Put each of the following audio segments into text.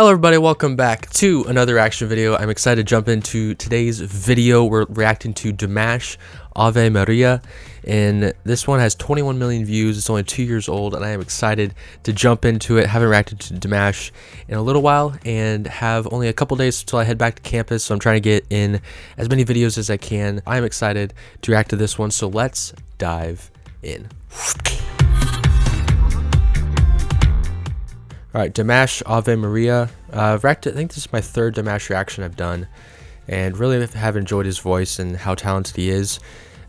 Hello everybody, welcome back to another reaction video. I'm excited to jump into today's video. We're reacting to Dimash, Ave Maria, and this one has 21 million views. It's only 2 years old, and I am excited to jump into it. Haven't reacted to Dimash in a little while, and have only a couple days until I head back to campus, so I'm trying to get in as many videos as I can. I'm excited to react to this one, so let's dive in. Alright, Dimash, Ave Maria. I think this is my third Dimash reaction I've done, and really have enjoyed his voice and how talented he is.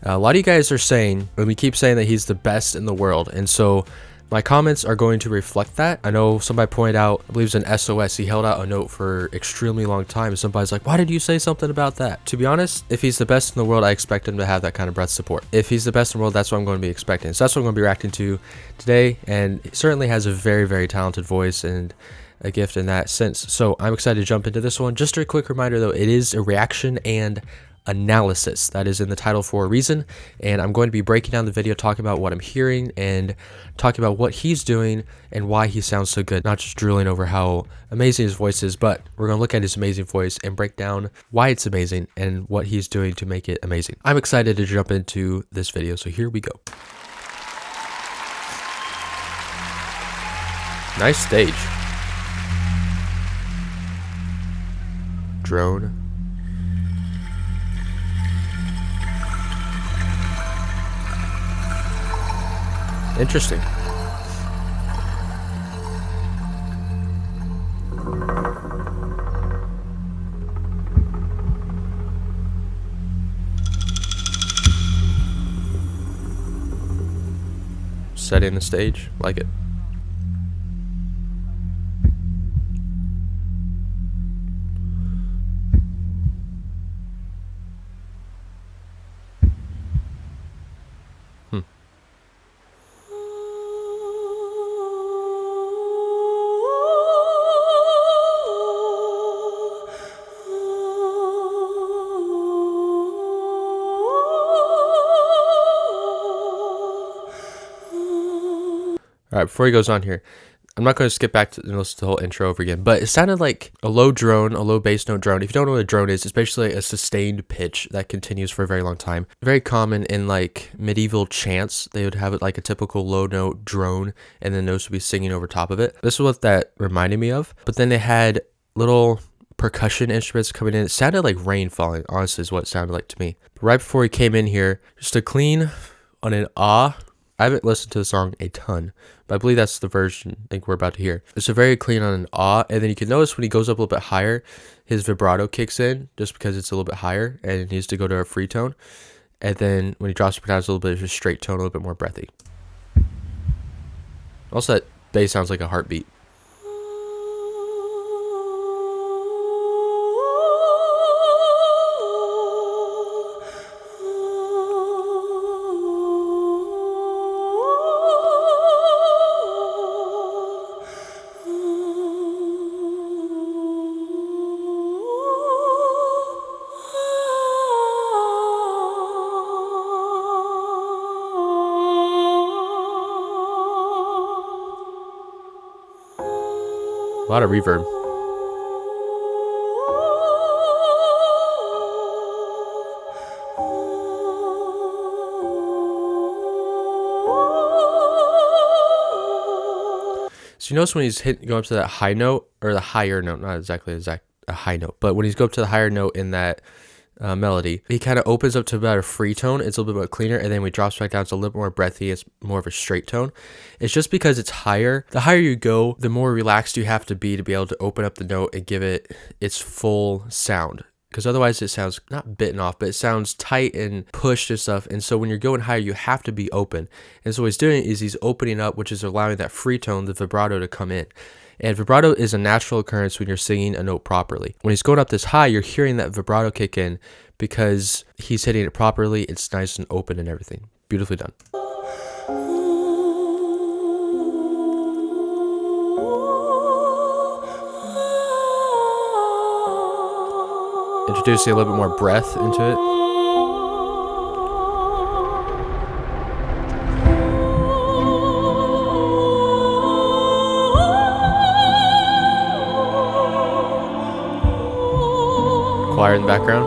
A lot of you guys are saying, and we keep saying that he's the best in the world, and so my comments are going to reflect that. I know somebody pointed out, I believe it was an SOS, he held out a note for extremely long time, and somebody's like, why did you say something about that? To be honest, if he's the best in the world, I expect him to have that kind of breath support. If he's the best in the world, that's what I'm going to be expecting. So that's what I'm going to be reacting to today, and he certainly has a very, very talented voice and a gift in that sense. So I'm excited to jump into this one. Just a quick reminder though, it is a reaction and analysis. That is in the title for a reason, and I'm going to be breaking down the video, talking about what I'm hearing and talking about what he's doing and why he sounds so good, not just drooling over how amazing his voice is, but we're going to look at his amazing voice and break down why it's amazing and what he's doing to make it amazing. I'm excited to jump into this video, so here we go. Nice stage. Drone. Interesting. Setting the stage, like it. Alright, before he goes on here, I'm not going to skip back to listen to the whole intro over again, but it sounded like a low drone, a low bass note drone. If you don't know what a drone is, it's basically a sustained pitch that continues for a very long time. Very common in like medieval chants. They would have it like a typical low note drone, and then those would be singing over top of it. This is what that reminded me of. But then they had little percussion instruments coming in. It sounded like rain falling, honestly, is what it sounded like to me. But right before he came in here, just a clean on an ah. I haven't listened to the song a ton, but I believe that's the version I think we're about to hear. It's a very clean on an ah, and then you can notice when he goes up a little bit higher, his vibrato kicks in just because it's a little bit higher and it needs to go to a free tone. And then when he drops it down, it's a little bit of a straight tone, a little bit more breathy. Also, that bass sounds like a heartbeat. A lot of reverb. So you notice when he's going up to that high note, or the higher note, not exactly a high note, but when he's going up to the higher note in that melody, he kind of opens up to about a free tone. It's a little bit more cleaner, and then when he drops back down, it's a little more breathy. It's more of a straight tone. It's just because it's higher. The higher you go, the more relaxed you have to be able to open up the note and give it its full sound. Because otherwise it sounds not bitten off, but it sounds tight and pushed and stuff. And so when you're going higher, you have to be open. And so what he's doing is he's opening up, which is allowing that free tone, the vibrato, to come in. And vibrato is a natural occurrence when you're singing a note properly. When he's going up this high, you're hearing that vibrato kick in because he's hitting it properly. It's nice and open and everything. Beautifully done. Introducing a little bit more breath into it. choir in the background.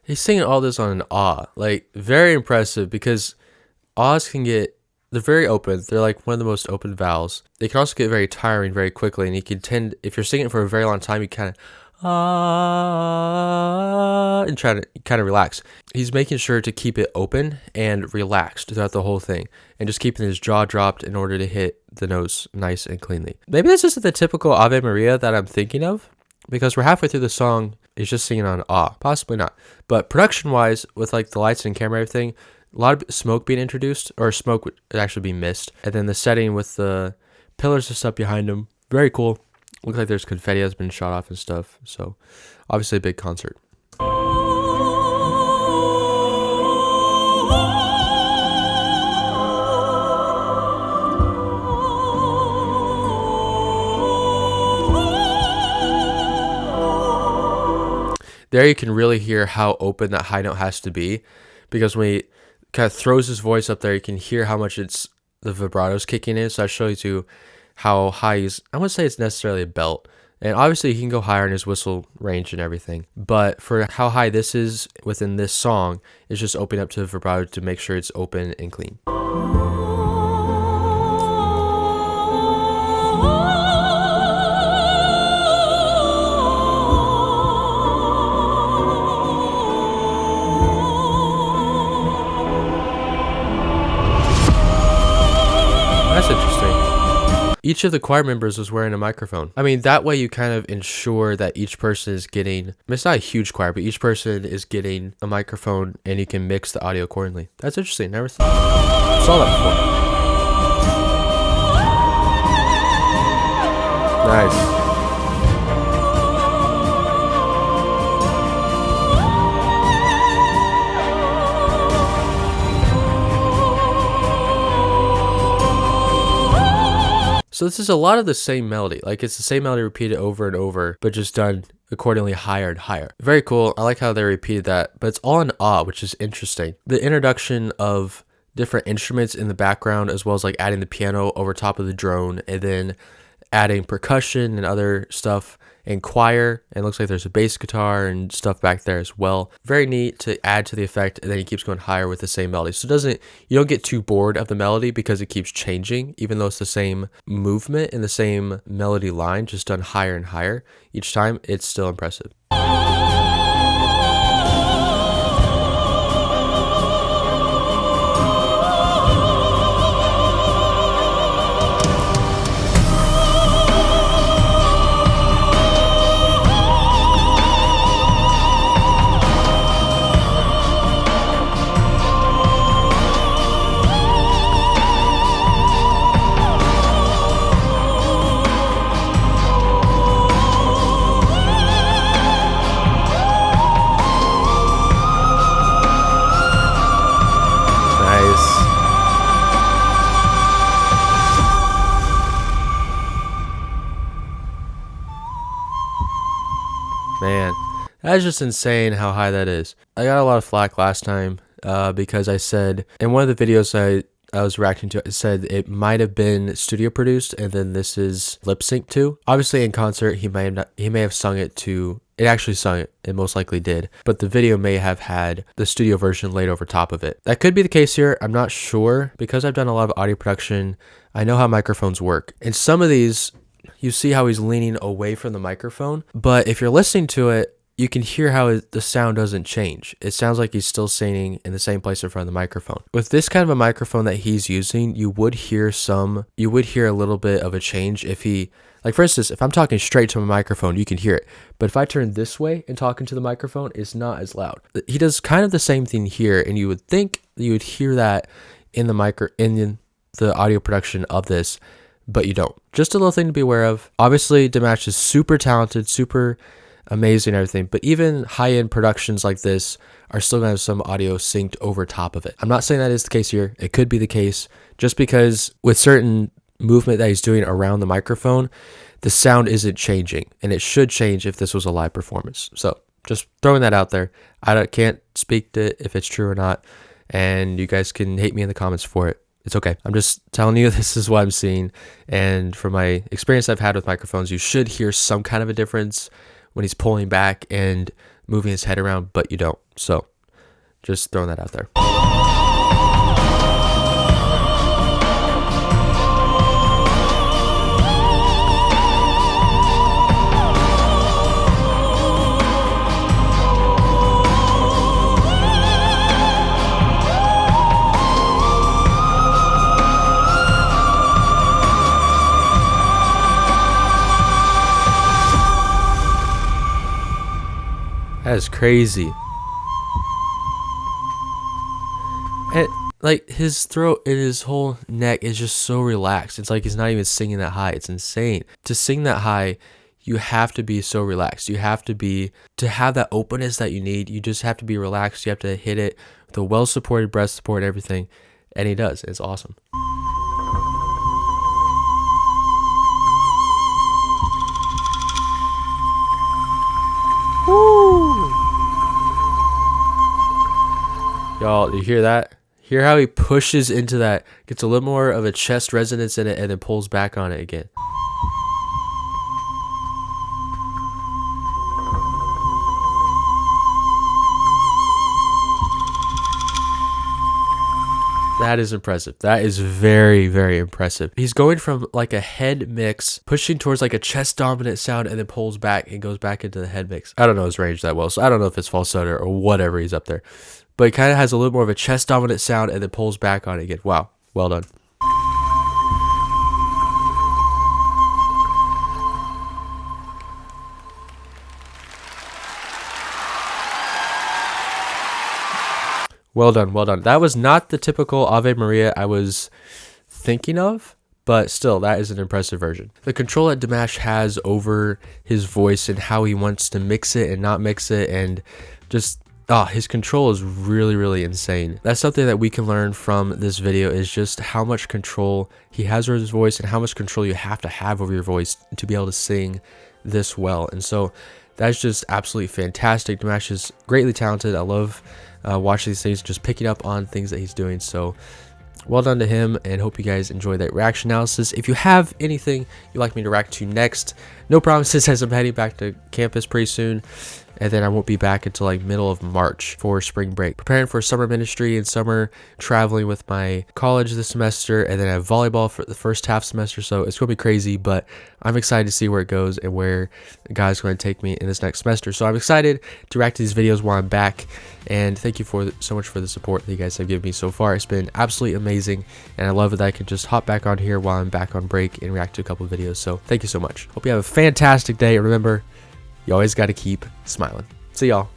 He's singing all this on an ah, like very impressive, because ahs they're very open. They're like one of the most open vowels. They can also get very tiring very quickly, and you can tend, if you're singing it for a very long time, you kind of and try to kind of relax. He's making sure to keep it open and relaxed throughout the whole thing, and just keeping his jaw dropped in order to hit the notes nice and cleanly. Maybe this isn't the typical Ave Maria that I'm thinking of, because we're halfway through the song. He's just singing on ah, possibly not. But production wise, with like the lights and camera and everything, a lot of smoke being introduced, or smoke would actually be missed, and then the setting with the pillars and stuff behind him, very cool. Looks like there's confetti has been shot off and stuff, so obviously a big concert. There you can really hear how open that high note has to be, because when he kind of throws his voice up there, you can hear how much the vibrato's kicking in. So that shows you how high he's, I wouldn't say it's necessarily a belt. And obviously he can go higher in his whistle range and everything. But for how high this is within this song, it's just opening up to the vibrato to make sure it's open and clean. That's interesting. Each of the choir members was wearing a microphone. I mean, that way you kind of ensure that each person is getting, I mean, it's not a huge choir, but each person is getting a microphone, and you can mix the audio accordingly. That's interesting. Never saw that before. Nice. So this is a lot of the same melody. Like, it's the same melody repeated over and over, but just done accordingly higher and higher. Very cool. I like how they repeated that, but it's all in ah, which is interesting. The introduction of different instruments in the background, as well as like adding the piano over top of the drone, and then adding percussion and other stuff, and choir, and it looks like there's a bass guitar and stuff back there as well. Very neat to add to the effect, and then he keeps going higher with the same melody. So you don't get too bored of the melody, because it keeps changing, even though it's the same movement and the same melody line, just done higher and higher each time. It's still impressive. Man, that's just insane how high that is. I got a lot of flack last time because I said in one of the videos I was reacting to, it said it might have been studio produced, and then this is lip sync to. Obviously in concert he may have sung it to, it actually sung it, it most likely did, but the video may have had the studio version laid over top of it. That could be the case here, I'm not sure, because I've done a lot of audio production. I know how microphones work. In some of these, you see how he's leaning away from the microphone, but if you're listening to it, you can hear how the sound doesn't change. It sounds like he's still singing in the same place in front of the microphone. With this kind of a microphone that he's using, you would hear a little bit of a change if he, like for instance, if I'm talking straight to my microphone, you can hear it. But if I turn this way and talk into the microphone, it's not as loud. He does kind of the same thing here, and you would think you would hear that in the audio production of this, but you don't. Just a little thing to be aware of. Obviously, Dimash is super talented, super amazing and everything, but even high-end productions like this are still going to have some audio synced over top of it. I'm not saying that is the case here. It could be the case, just because with certain movement that he's doing around the microphone, the sound isn't changing, and it should change if this was a live performance. So just throwing that out there. Can't speak to if it's true or not, and you guys can hate me in the comments for it. It's okay. I'm just telling you this is what I'm seeing, and from my experience I've had with microphones, you should hear some kind of a difference when he's pulling back and moving his head around, but you don't. So just throwing that out there. That is crazy. And like his throat and his whole neck is just so relaxed. It's like he's not even singing that high. It's insane. To sing that high, you have to be so relaxed. You have to have that openness that you need. You just have to be relaxed. You have to hit it with a well-supported breath support, everything. And he does. It's awesome. Y'all, you hear that? Hear how he pushes into that, gets a little more of a chest resonance in it, and then pulls back on it again. That is impressive. That is very, very impressive. He's going from like a head mix, pushing towards like a chest dominant sound, and then pulls back and goes back into the head mix. I don't know his range that well, so I don't know if it's falsetto or whatever he's up there. But he kind of has a little more of a chest dominant sound and then pulls back on it again. Wow. Well done. Well done, well done. That was not the typical Ave Maria I was thinking of, but still, that is an impressive version. The control that Dimash has over his voice and how he wants to mix it and not mix it, and just, his control is really, really insane. That's something that we can learn from this video, is just how much control he has over his voice and how much control you have to have over your voice to be able to sing this well. And so that's just absolutely fantastic. Dimash is greatly talented. I love watching these things, just picking up on things that he's doing. So well done to him, and hope you guys enjoy that reaction analysis. If you have anything you'd like me to react to next, no promises, as I'm heading back to campus pretty soon, and then I won't be back until like middle of March for spring break. Preparing for summer ministry and summer traveling with my college this semester, and then I have volleyball for the first half semester, so it's going to be crazy, but I'm excited to see where it goes and where God's going to take me in this next semester. So I'm excited to react to these videos while I'm back, and thank you so much for the support that you guys have given me so far. It's been absolutely amazing, and I love it that I can just hop back on here while I'm back on break and react to a couple of videos. So thank you so much. Hope you have a fantastic day, and remember, you always got to keep smiling. See y'all.